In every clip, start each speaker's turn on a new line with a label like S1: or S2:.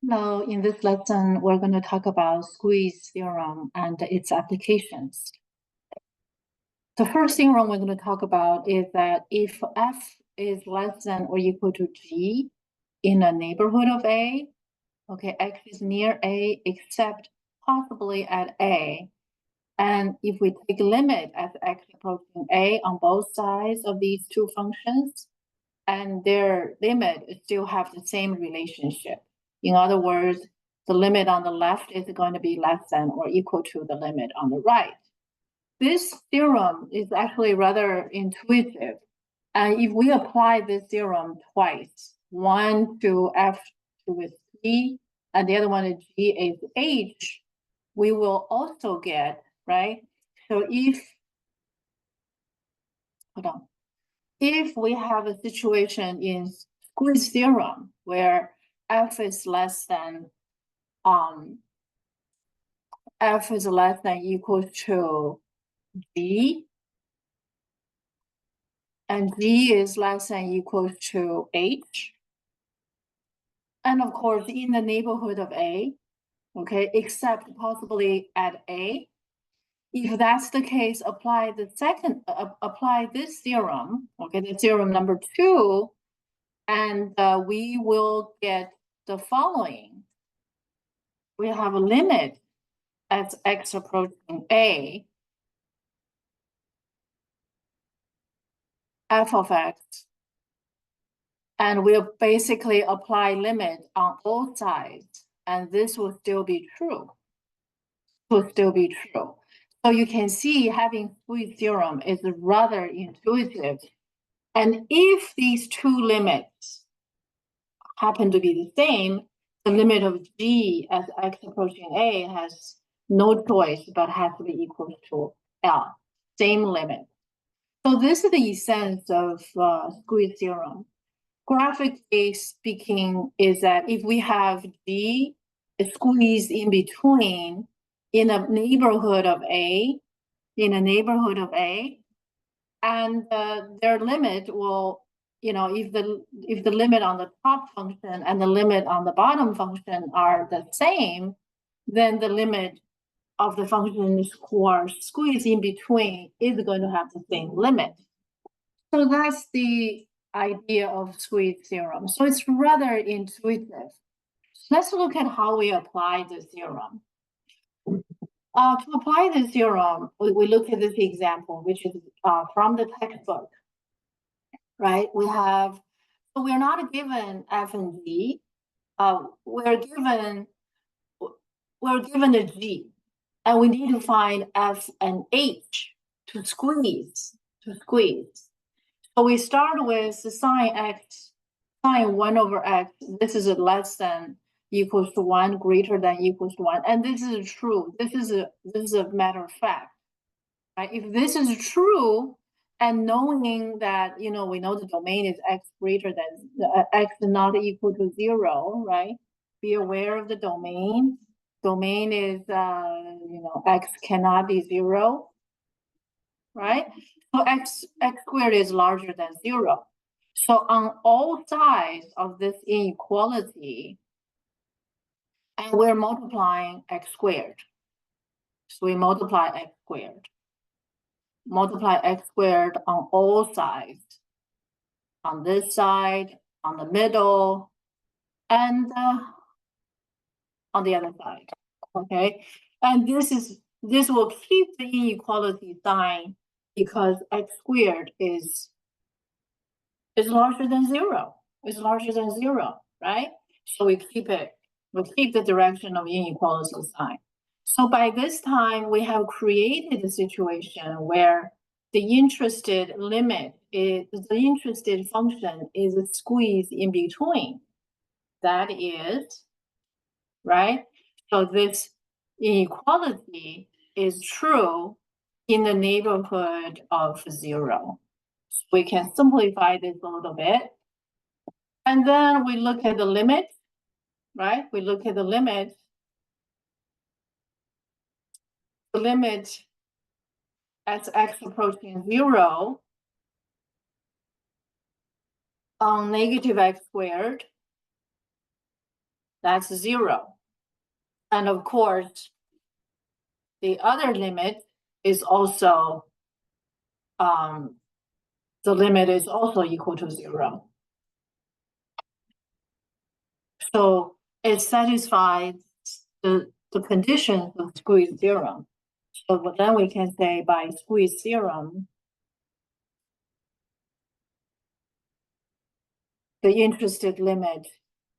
S1: Hello, in this lesson, we're going to talk about squeeze theorem and its applications. The first theorem we're going to talk about is that if f is less than or equal to g in a neighborhood of A, okay, x is near A except possibly at A, and if we take limit as x approaching A on both sides of these two functions, and their limit still have the same relationship. In other words, the limit on the left is going to be less than or equal to the limit on the right. This theorem is actually rather intuitive. And if we apply this theorem twice, one to f with g, and the other one to g is h, we will also get, right? So if we have a situation in squeeze theorem where f is less than equal to g, and g is less than equal to h, and of course in the neighborhood of A, okay, except possibly at A. If that's the case, apply this theorem, okay, the theorem number 2, and we will get the following. We have a limit as x approaching A, f of x, and we'll basically apply limit on all sides, and this will still be true. So you can see having squeeze theorem is rather intuitive. And if these two limits happen to be the same, the limit of g as x approaching A has no choice but has to be equal to L, same limit. So this is the essence of squeeze theorem. Graphically speaking, is that if we have g squeezed in between in a neighborhood of A, and their limit will, if the limit on the top function and the limit on the bottom function are the same, then the limit of the functions who are squeezed in between is going to have the same limit. So that's the idea of squeeze theorem. So it's rather intuitive. Let's look at how we apply the theorem. To apply this theorem, we look at this example, which is from the textbook, right? So we're not given f and g. We're given a g, and we need to find f and h to squeeze. So we start with sine 1 over x. This is less than equals to 1, greater than equals to 1, and this is true. This is a matter of fact, right? If this is true, and knowing that we know the domain is x greater than x not equal to 0, right? Be aware of the domain. Domain is x cannot be 0, right? So x squared is larger than 0. So on all sides of this inequality, and we're multiplying x squared. So we multiply x squared. Multiply x squared on all sides. On this side, on the middle, and on the other side. Okay, and this will keep the inequality sign because x squared is larger than 0. It's larger than 0, right? So we keep it. We keep the direction of inequality sign. So by this time, we have created a situation where the interested function is squeezed in between. That is, right? So this inequality is true in the neighborhood of 0. So we can simplify this a little bit. And then we look at the limit, right? We look at the limit. The limit as x approaching 0 on negative x squared. That's 0. And of course, the other limit is also, the limit is also equal to 0. So it satisfies the conditions of squeeze theorem. So then we can say by squeeze theorem, the interested limit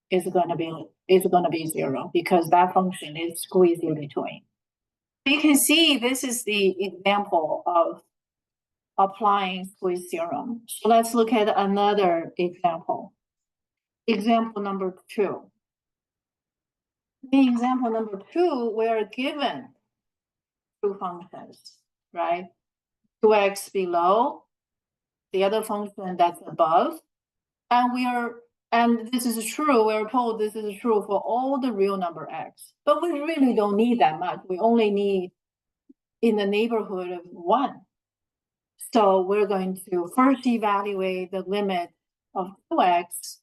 S1: is going to be 0 because that function is squeezed in between. You can see this is the example of applying squeeze theorem. So let's look at another example. Example number 2. In example number 2, we're given two functions, right? 2x below, the other function that's above, and this is true, we're told this is true for all the real number x, but we really don't need that much. We only need in the neighborhood of 1. So we're going to first evaluate the limit of 2x,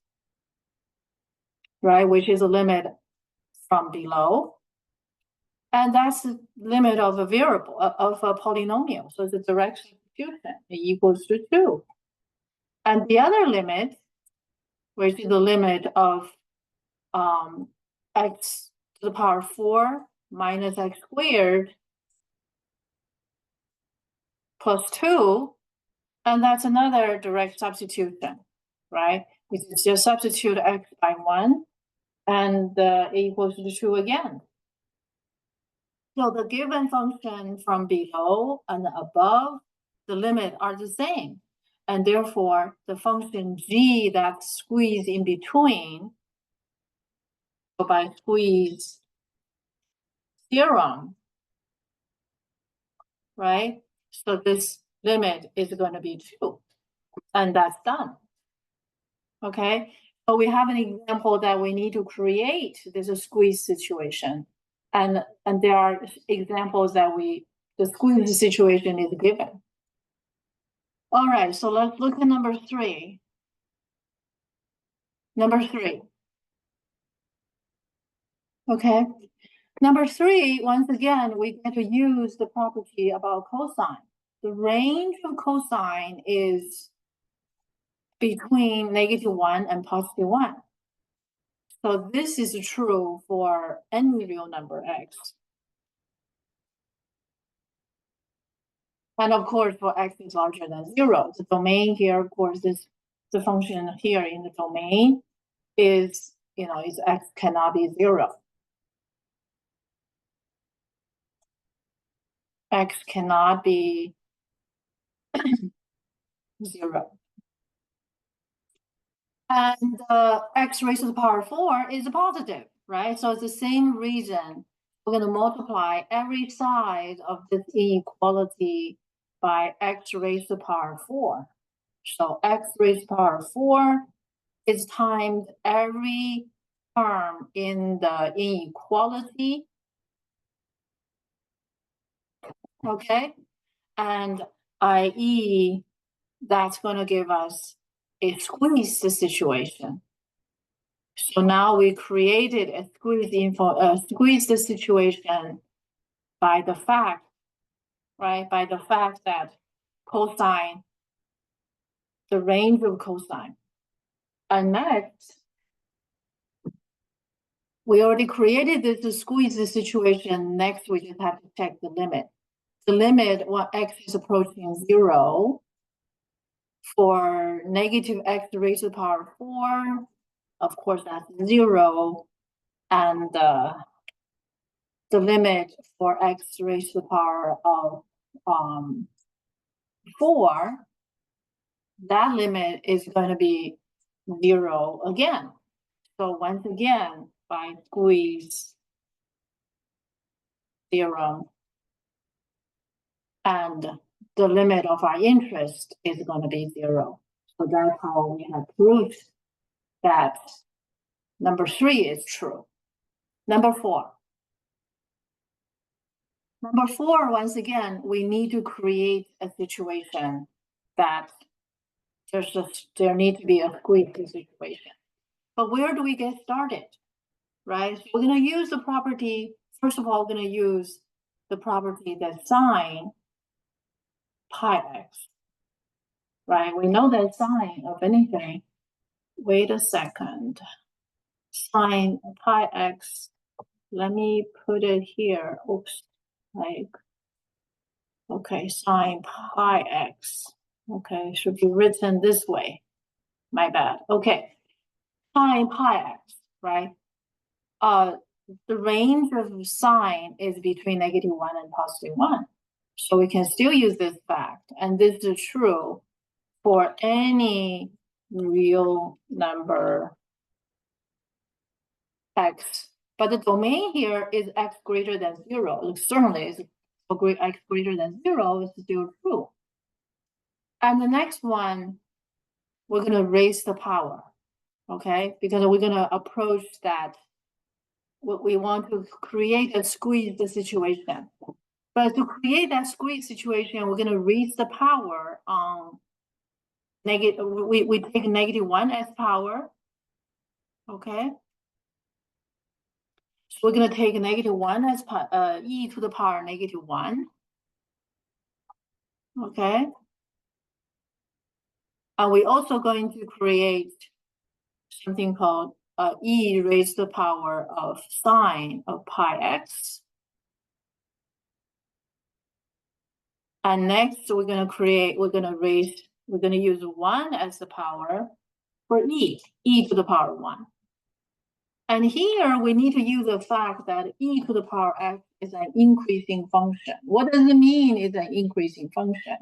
S1: right, which is a limit from below. And that's the limit of a variable, of a polynomial. So it's a direct substitution, it equals to 2. And the other limit, which is the limit of x to the power 4 minus x squared plus 2, and that's another direct substitution, right? We just substitute x by 1, and equals to 2 again. So the given function from below and above, the limit are the same. And therefore, the function g that's squeezed in between, so by squeeze theorem, right? So this limit is going to be 2, and that's done. Okay, so we have an example that we need to create this squeeze situation. And there are examples that the squeeze situation is given. All right, so let's look at number 3. Number 3. Okay, number 3, once again, we get to use the property about cosine. The range of cosine is between -1 and +1. So this is true for any real number x. And of course, for x is larger than 0. The domain here, of course, the function here in the domain is, is x cannot be 0. X cannot be 0. And x raised to the power 4 is positive, right? So it's the same reason we're going to multiply every side of this inequality by x raised to the power 4. So x raised to the power 4 is times every term in the inequality. Okay, and i.e. that's going to give us a squeeze situation. So now we created a squeeze the situation by the fact, right? By the fact that cosine, the range of cosine. And next, we already created this to squeeze the situation. Next, we just have to check the limit. The limit when x is approaching 0 for negative x raised to the power 4, of course, that's 0. And the limit for x raised to the power of 4, that limit is going to be 0 again. So once again, by squeeze theorem, and the limit of our interest is going to be 0. So that's how we have proved that number 3 is true. Number 4. Number 4, once again, we need to create a situation that there needs to be a squeeze situation. But where do we get started? right? So we're going to use the property. First of all, we're going to use the property that sine pi x, right? We know that sine of anything. Wait a second. Sine pi x. Let me put it here. Oops. Like, okay, sine pi x. Okay, it should be written this way. My bad. Okay. Sine pi x, right? The range of sine is between -1 and +1. So we can still use this fact. And this is true for any real number x. But the domain here is x greater than 0. Certainly, is x greater than 0 is still true. And the next one, we're going to raise the power, okay? Because we're going to approach that. We want to create a squeeze situation. But to create that squeeze situation, we're going to raise the power on negative. We take -1 as power, okay? So we're going to take -1 as e to the power -1, okay? And we're also going to create something called e raised to the power of sine of pi x. And next, we're going to use 1 as the power for e to the power 1. And here we need to use the fact that e to the power x is an increasing function. What does it mean is an increasing function?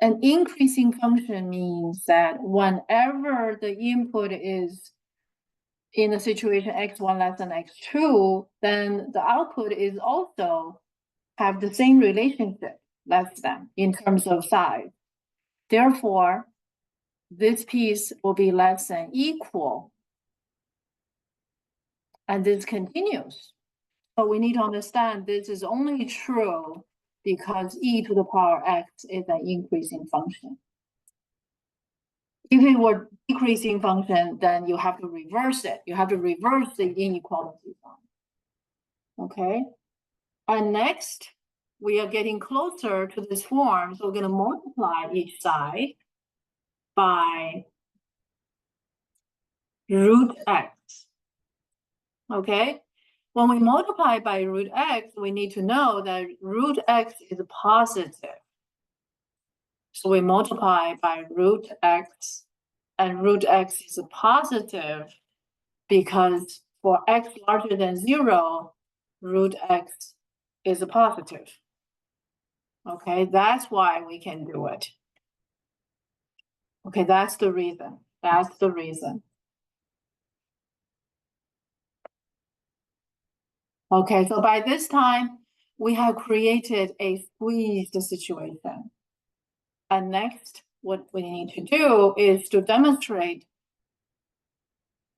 S1: An increasing function means that whenever the input is in the situation x1 less than x2, then the output is also have the same relationship, less than, in terms of size. Therefore, this piece will be less than equal, and this continues. So we need to understand this is only true because e to the power x is an increasing function. If it were decreasing function, then you have to reverse it. You have to reverse the inequality sign. Okay? And next, we are getting closer to this form. So we're going to multiply each side by root x. Okay? When we multiply by root x, we need to know that root x is positive. So we multiply by root x, and root x is positive because for x larger than 0, root x is a positive. Okay, that's why we can do it. Okay, that's the reason. That's the reason. Okay, so by this time, we have created a squeezed situation. And next, what we need to do is to demonstrate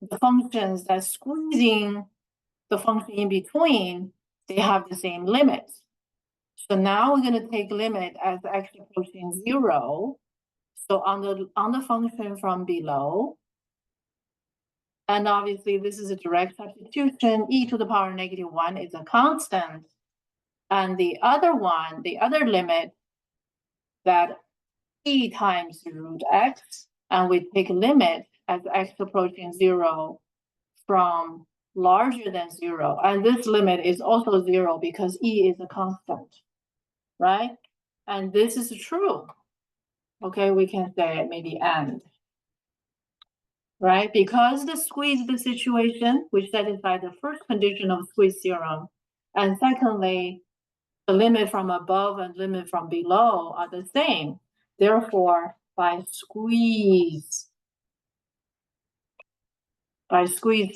S1: the functions that squeezing the function in between, they have the same limits. So now we're going to take limit as x approaching 0. So on the function from below, and obviously this is a direct substitution, e to the power -1 is a constant. And the other one, the other limit, that e times root x, and we take limit as x approaching 0 from larger than 0. And this limit is also 0 because e is a constant, right? And this is true. Okay, we can say maybe and. Right? Because the squeezed situation, which satisfies the first condition of squeeze theorem, and secondly, the limit from above and limit from below are the same. Therefore, by squeeze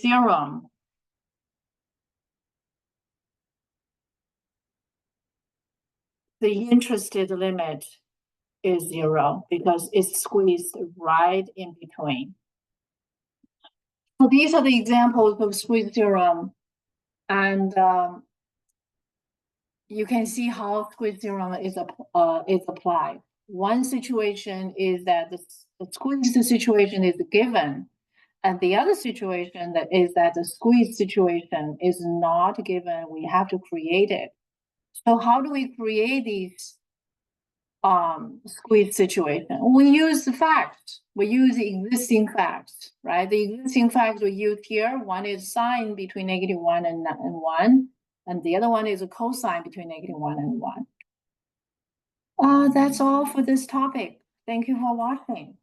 S1: theorem, the interested limit is 0 because it's squeezed right in between. So these are the examples of squeeze theorem, and you can see how squeeze theorem is applied. One situation is that the squeeze situation is given, And the other situation that is that the squeeze situation is not given, we have to create it. So how do we create these squeeze situation? We use the facts. We use the existing facts, right? The existing facts we use here, one is sine between -1 and 1, and the other one is a cosine between -1 and 1. That's all for this topic. Thank you for watching.